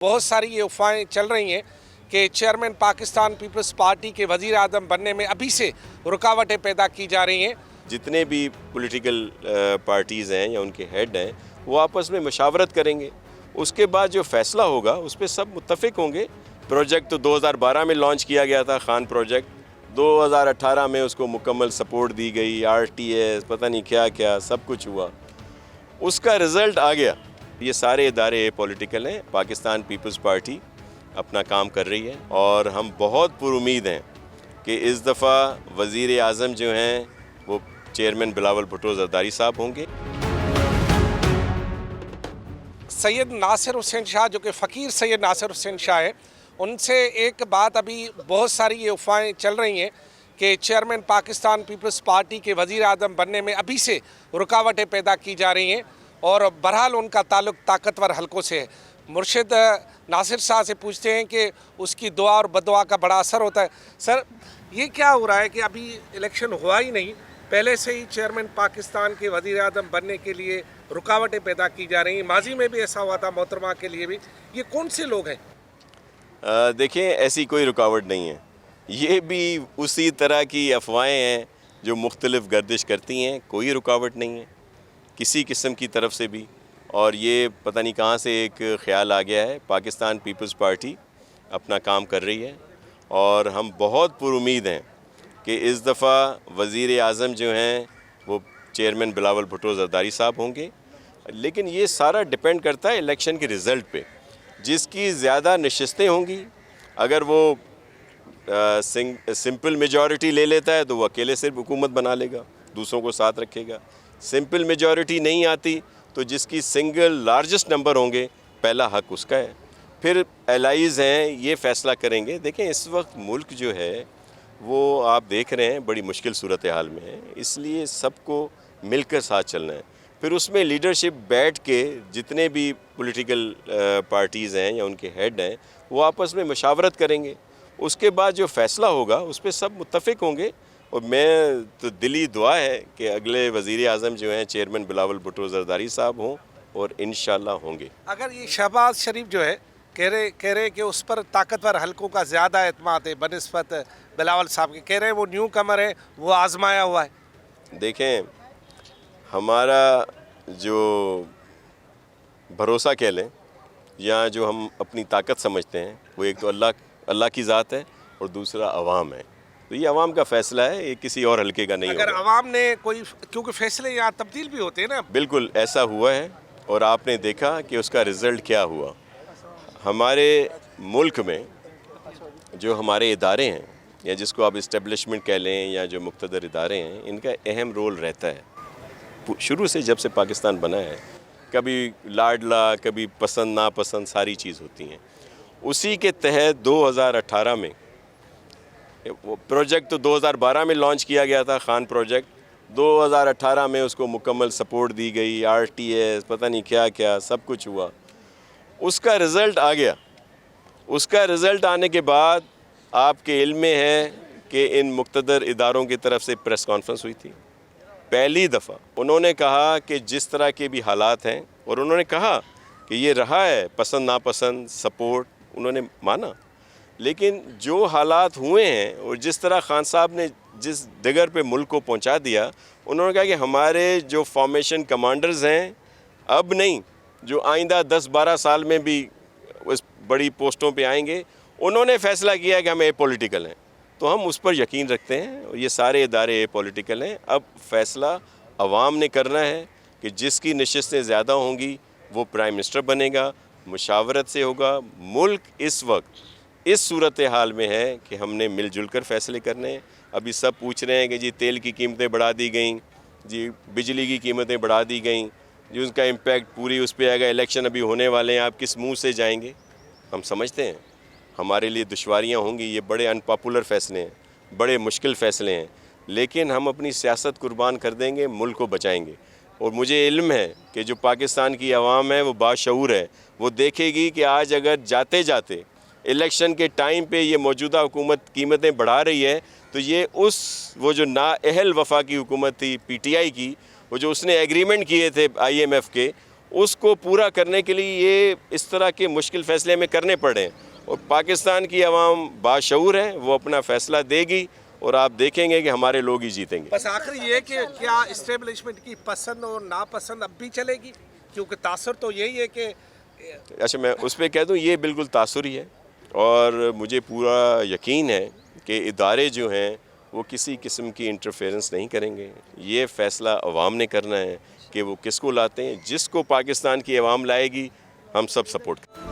बहुत सारी ये अफवाहें चल रही हैं कि चेयरमैन पाकिस्तान पीपल्स पार्टी के वज़ीर आज़म बनने में अभी से रुकावटें पैदा की जा रही हैं। जितने भी पॉलिटिकल पार्टीज़ हैं या उनके हेड हैं वो आपस में मशावरत करेंगे, उसके बाद जो फ़ैसला होगा उस पर सब मुत्तफ़िक होंगे। प्रोजेक्ट तो 2012 में लॉन्च किया गया था, खान प्रोजेक्ट 2018 में उसको मुकम्मल सपोर्ट दी गई, RTS पता नहीं क्या क्या सब कुछ हुआ, उसका रिज़ल्ट आ गया। ये सारे इदारे पॉलिटिकल हैं, पाकिस्तान पीपल्स पार्टी अपना काम कर रही है और हम बहुत पुरुमीद हैं कि इस दफ़ा वज़ीर आज़म जो हैं वो चेयरमैन बिलावल भुट्टो ज़रदारी साहब होंगे। सैयद नासिर हुसैन शाह जो कि फ़कीर सैयद नासिर हुसैन शाह हैं, उनसे एक बात अभी बहुत सारी ये अफवाहें चल रही हैं कि चेयरमैन पाकिस्तान पीपल्स पार्टी के वज़ीर आज़म बनने में अभी से रुकावटें पैदा की जा रही हैं और बहरहाल उनका ताल्लुक़ ताकतवर हलकों से है। मुर्शिद नासिर शाह से पूछते हैं कि उसकी दुआ और बददुआ का बड़ा असर होता है। सर, ये क्या हो रहा है कि अभी इलेक्शन हुआ ही नहीं, पहले से ही चेयरमैन पाकिस्तान के वज़ीर आज़म बनने के लिए रुकावटें पैदा की जा रही हैं? माजी में भी ऐसा हुआ था, मोहतरमा के लिए भी। ये कौन से लोग हैं? देखें, ऐसी कोई रुकावट नहीं है, ये भी उसी तरह की अफवाहें हैं जो मुख्तलिफ गर्दिश करती हैं। कोई रुकावट नहीं है किसी किस्म की तरफ से भी, और ये पता नहीं कहाँ से एक ख़्याल आ गया है। पाकिस्तान पीपल्स पार्टी अपना काम कर रही है और हम बहुत पुरुमीद हैं कि इस दफ़ा वज़ीर आज़म जो हैं वो चेयरमैन बिलावल भुट्टो ज़रदारी साहब होंगे। लेकिन ये सारा डिपेंड करता है इलेक्शन के रिज़ल्ट पे। जिसकी ज़्यादा नशिस्तें होंगी, अगर वो सिंपल मेजॉरिटी ले लेता है तो वो अकेले सिर्फ हुकूमत बना लेगा, दूसरों को साथ रखेगा। सिंपल मेजॉरिटी नहीं आती तो जिसकी सिंगल लार्जेस्ट नंबर होंगे पहला हक उसका है। फिर एलाइज़ हैं, ये फ़ैसला करेंगे। देखें, इस वक्त मुल्क जो है वो आप देख रहे हैं बड़ी मुश्किल सूरत हाल में है, इसलिए सबको मिलकर साथ चलना है। फिर उसमें लीडरशिप बैठ के जितने भी पॉलिटिकल पार्टीज़ हैं या उनके हेड हैं वो आपस में मशावरत करेंगे, उसके बाद जो फ़ैसला होगा उस पर सब मुत्तफ़िक होंगे। और मैं तो दिली दुआ है कि अगले वज़ीर आज़म जो हैं चेयरमैन बिलावल भुट्टो ज़रदारी साहब हों और इंशाल्लाह होंगे। अगर ये शहबाज शरीफ जो है कह रहे कि उस पर ताकतवर हलकों का ज़्यादा एतमाद है बनिस्बत बिलावल साहब के, कह रहे हैं वो न्यू कमर है, वो आजमाया हुआ है। देखें, हमारा जो भरोसा कह लें या जो हम अपनी ताकत समझते हैं वो एक तो अल्लाह की ज़ात है और दूसरा अवाम है। तो ये अवाम का फ़ैसला है, ये किसी और हल्के का नहीं होगा। अगर अवाम ने कोई, क्योंकि फ़ैसले यहाँ तब्दील भी होते हैं ना। बिल्कुल ऐसा हुआ है और आपने देखा कि उसका रिज़ल्ट क्या हुआ। हमारे मुल्क में जो हमारे इदारे हैं या जिसको आप इस्टेब्लिशमेंट कह लें या जो मुक़्तदर इदारे हैं, इनका अहम रोल रहता है। शुरू से जब से पाकिस्तान बना है, कभी लाडला, कभी पसंद नापसंद, सारी चीज़ होती हैं। उसी के तहत 2018 में वो प्रोजेक्ट तो 2012 में लॉन्च किया गया था, खान प्रोजेक्ट 2018 में उसको मुकम्मल सपोर्ट दी गई, RTS पता नहीं क्या क्या सब कुछ हुआ, उसका रिज़ल्ट आ गया। उसका रिज़ल्ट आने के बाद आपके इल्म में है कि इन मुक़्तदर इदारों की तरफ से प्रेस कॉन्फ्रेंस हुई थी। पहली दफ़ा उन्होंने कहा कि जिस तरह के भी हालात हैं, और उन्होंने कहा कि ये रहा है पसंद नापसंद, सपोर्ट उन्होंने माना, लेकिन जो हालात हुए हैं और जिस तरह खान साहब ने जिस दिगर पे मुल्क को पहुंचा दिया, उन्होंने कहा कि हमारे जो फॉर्मेशन कमांडर्स हैं अब नहीं, जो आइंदा 10-12 साल में भी उस बड़ी पोस्टों पे आएंगे, उन्होंने फ़ैसला किया कि हम पॉलिटिकल हैं। तो हम उस पर यकीन रखते हैं और ये सारे इदारे पॉलिटिकल हैं। अब फ़ैसला अवाम ने करना है कि जिसकी नशिस्तें ज़्यादा होंगी वो प्राइम मिनिस्टर बनेगा, मुशावरत से होगा। मुल्क इस वक्त इस सूरत हाल में है कि हमने मिलजुल कर फ़ैसले करने हैं। अभी सब पूछ रहे हैं कि जी तेल की कीमतें बढ़ा दी गई, जी बिजली की कीमतें बढ़ा दी गई, जी उसका इम्पैक्ट पूरी उस पर आएगा, इलेक्शन अभी होने वाले हैं, आप किस मुंह से जाएंगे। हम समझते हैं हमारे लिए दुश्वारियाँ होंगी, ये बड़े अनपॉपुलर फ़ैसले हैं, बड़े मुश्किल फ़ैसले हैं, लेकिन हम अपनी सियासत कुर्बान कर देंगे, मुल्क को बचाएंगे। और मुझे इल्म है कि जो पाकिस्तान की आवाम है वो बाशऊर है, वो देखेगी कि आज अगर जाते जाते इलेक्शन के टाइम पे ये मौजूदा हुकूमत कीमतें बढ़ा रही है, तो ये वो जो नाअहल वफा की हुकूमत थी PTI की, वो जो उसने एग्रीमेंट किए थे IMF के, اس کو پورا کرنے کے لیے یہ اس طرح کے مشکل فیصلے ہمیں کرنے پڑے ہیں، اور پاکستان کی عوام باشعور ہے، وہ اپنا فیصلہ دے گی اور آپ دیکھیں گے کہ ہمارے لوگ ہی جیتیں گے۔ بس آخری یہ کہ کیا اسٹیبلشمنٹ کی پسند اور ناپسند اب بھی چلے گی؟ کیونکہ تاثر تو یہی ہے کہ اچھا میں اس پہ کہہ دوں یہ بالکل تاثری ہے، اور مجھے پورا یقین ہے کہ ادارے جو ہیں وہ کسی قسم کی انٹرفیرنس نہیں کریں گے۔ یہ فیصلہ عوام نے کرنا ہے کہ وہ کس کو لاتے ہیں، جس کو پاکستان کی عوام لائے گی ہم سب سپورٹ کریں گے۔